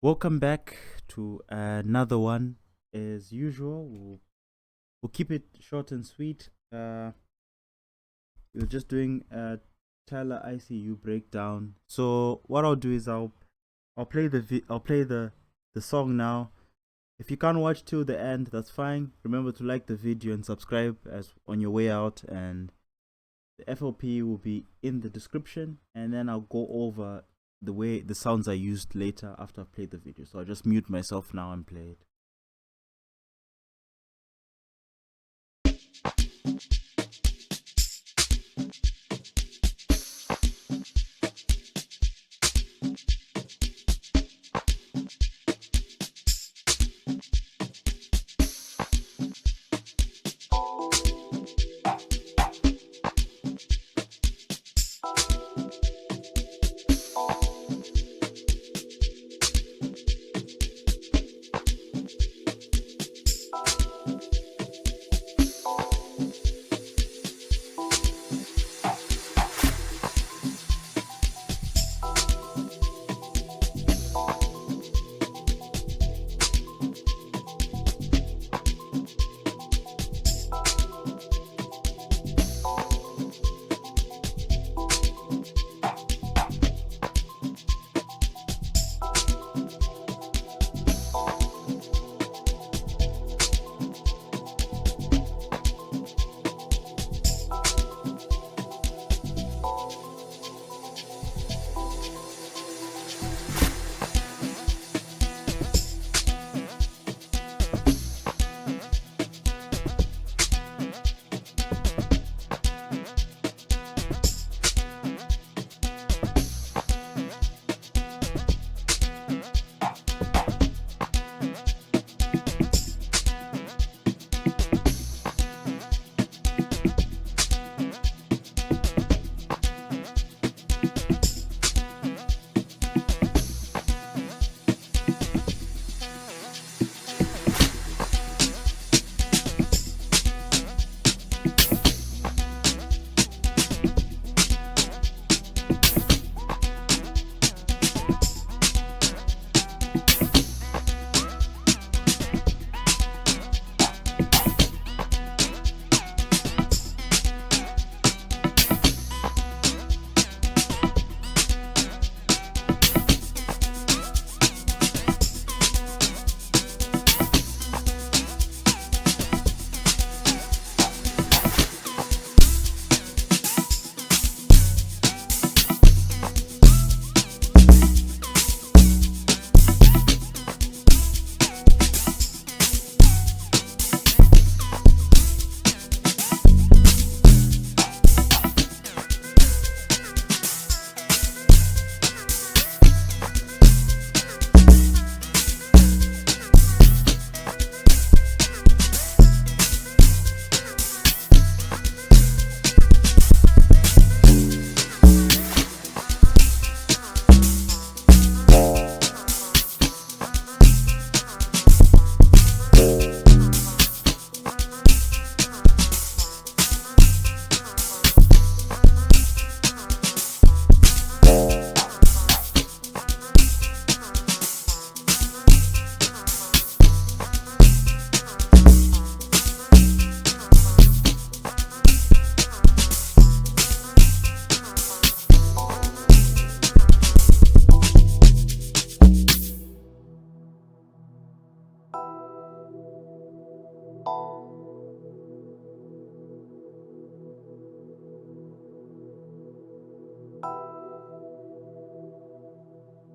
Welcome back to another one. As usual, we'll keep it short and sweet. We're just doing a Tyler ICU breakdown. So what I'll do is I'll play the song now. If you can't watch till the end, that's fine. Remember to like the video and subscribe as on your way out. And the FLP will be in the description, and then I'll go over the way the sounds are used later after I've played the video. So I'll just mute myself now and play it.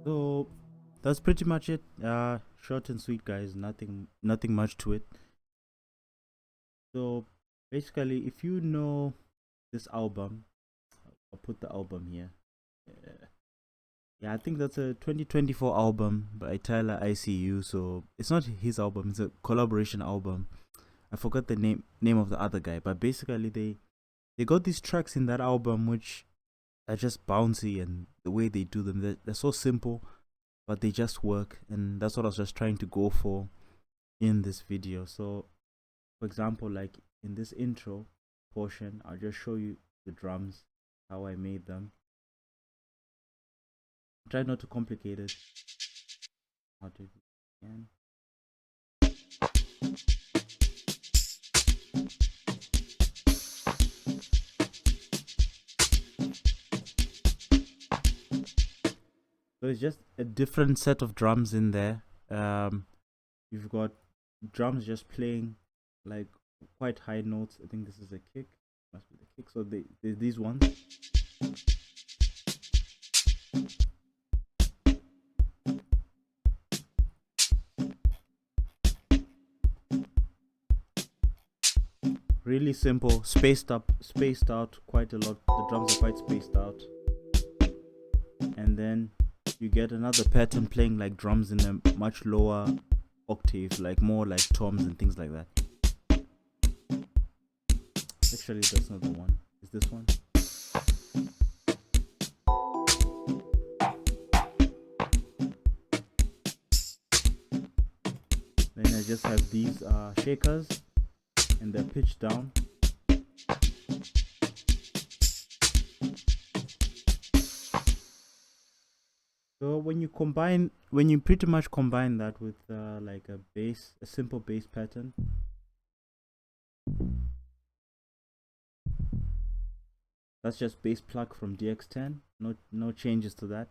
So that's pretty much it. Short and sweet, guys. Nothing much to it. So basically, if you know this album, I'll put the album here. Yeah, I think that's a 2024 album by Tyler ICU. So it's not his album; it's a collaboration album. I forgot the name of the other guy, but basically they got these tracks in that album which are just bouncy, and the way they do them, they're so simple, but they just work, and that's what I was just trying to go for in this video. So for example, like in this intro portion, I'll just show you the drums, how I made them. Try not to complicate it. how to do it again. So it's just a different set of drums in there. You've got drums just playing like quite high notes. I think this is a kick. Must be the kick. So these ones. Really simple, spaced out quite a lot. The drums are quite spaced out. And then you get another pattern playing like drums in a much lower octave, like more like toms and things like that. Actually, that's not the one. It's this one. Then I just have these shakers and they're pitched down. So when you pretty much combine that with like a simple bass pattern, that's just bass plug from DX10. No changes to that,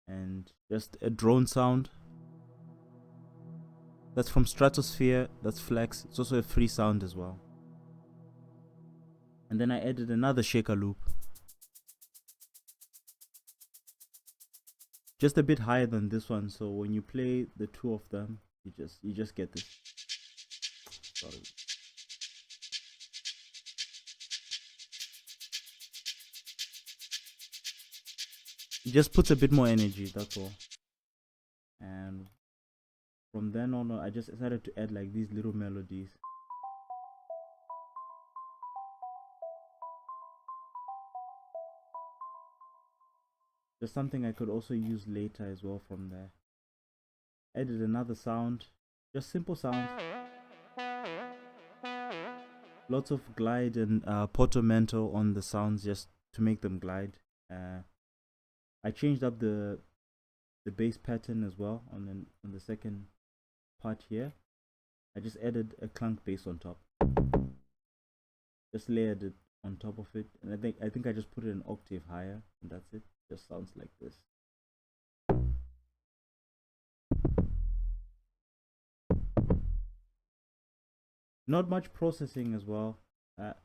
and just a drone sound. That's from Stratosphere. That's Flex. It's also a free sound as well. And then I added another shaker loop, just a bit higher than this one. So when you play the two of them, you just get this. Sorry. It just puts a bit more energy. That's all. And from then on, I just decided to add like these little melodies. Just something I could also use later as well from there. Added another sound, just simple sounds. Lots of glide and portamento on the sounds just to make them glide. I changed up the bass pattern as well on the second part here. I just added a clunk bass on top. Just layered it on top of it, and I think I just put it an octave higher, and that's it. Just sounds like this. Not much processing as well.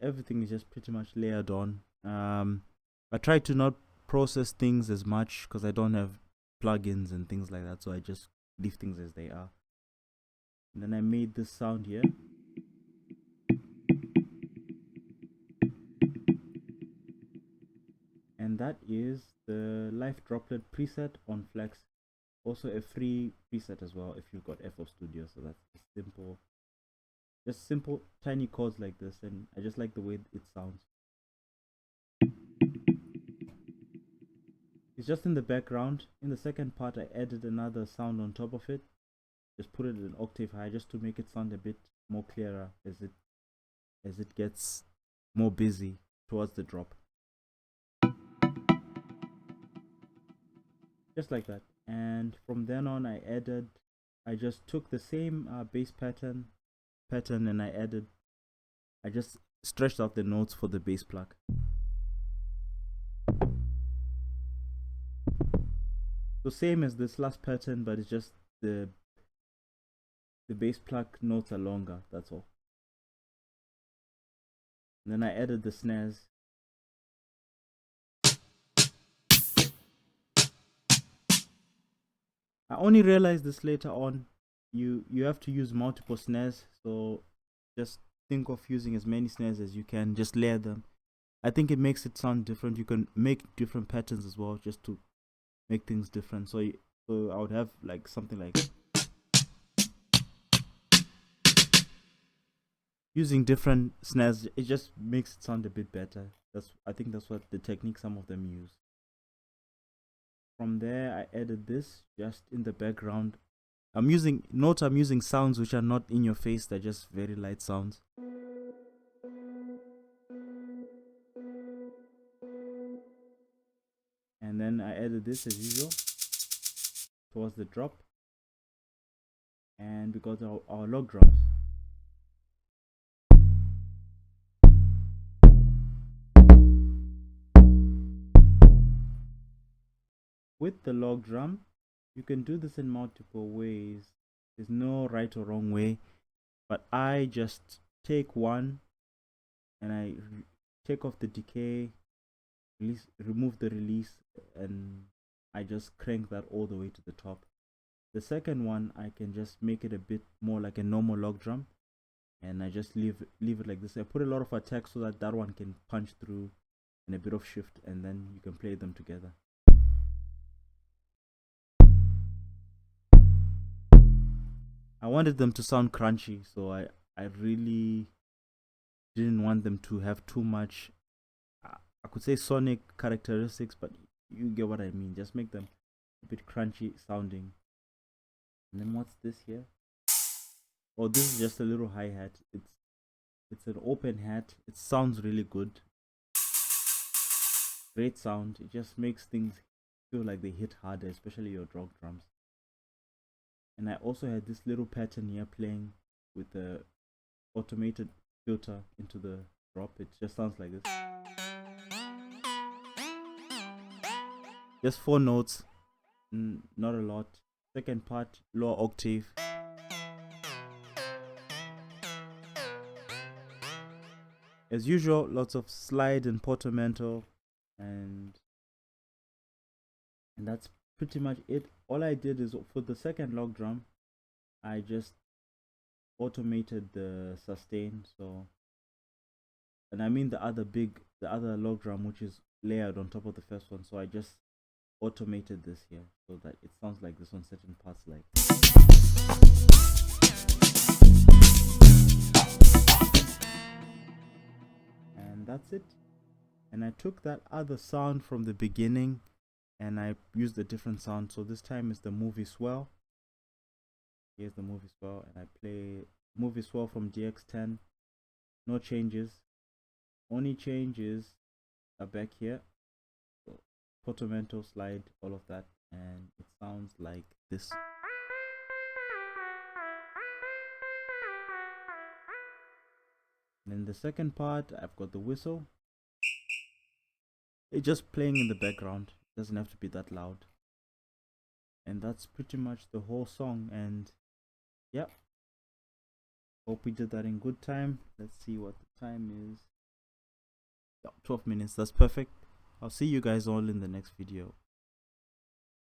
Everything is just pretty much layered on. I try to not process things as much because I don't have plugins and things like that, so I just leave things as they are. And then I made this sound here. And that is the Life Droplet preset on Flex. Also a free preset as well if you've got FL Studio. So that's simple, just simple tiny chords like this, and I just like the way it sounds. It's just in the background. In the second part, I added another sound on top of it. Just put it an octave high just to make it sound a bit more clearer as it gets more busy towards the drop. Just like that. And from then on, I just took the same bass pattern and I just stretched out the notes for the bass plug. So same as this last pattern, but it's just the bass plug notes are longer, that's all. And then I added the snares. I only realized this later on. You have to use multiple snares, so just think of using as many snares as you can. Just layer them. I think it makes it sound different. You can make different patterns as well, just to make things different. So I would have like something like using different snares. It just makes it sound a bit better. I think that's what the technique some of them use. From there, I added this just in the background. I'm using sounds which are not in your face. They're just very light sounds. And then I added this as usual towards the drop. and we got our log drums. With the log drum, you can do this in multiple ways. There's no right or wrong way, but I just take one and I take off the decay, remove the release, and I just crank that all the way to the top. The second one, I can just make it a bit more like a normal log drum, and I just leave it like this. I put a lot of attack so that that one can punch through, and a bit of shift, and then you can play them together. I wanted them to sound crunchy, so I really didn't want them to have too much, I could say sonic characteristics, but you get what I mean. Just make them a bit crunchy sounding. And then what's this here? Oh, this is just a little hi-hat. It's an open hat. It sounds really good. Great sound. It just makes things feel like they hit harder, especially your dog drums. And I also had this little pattern here playing with the automated filter into the drop. It just sounds like this. Just 4 notes, not a lot. Second part, lower octave. As usual, lots of slide and portamento, and that's pretty much it. All I did is for the second log drum, I just automated the sustain. So, and I mean the other log drum, which is layered on top of the first one. So I just automated this here so that it sounds like this on certain parts, like. And that's it. And I took that other sound from the beginning and I used a different sound. So this time is the movie swell. Here's the movie swell, and I play movie swell from DX10. No changes. Only changes are back here. So portamento, slide, all of that, and it sounds like this. And then the second part, I've got the whistle. It's just playing in the background. It doesn't have to be that loud. And that's pretty much the whole song. And yeah, hope we did that in good time. Let's see what the time is. 12 minutes. That's perfect. I'll see you guys all in the next video.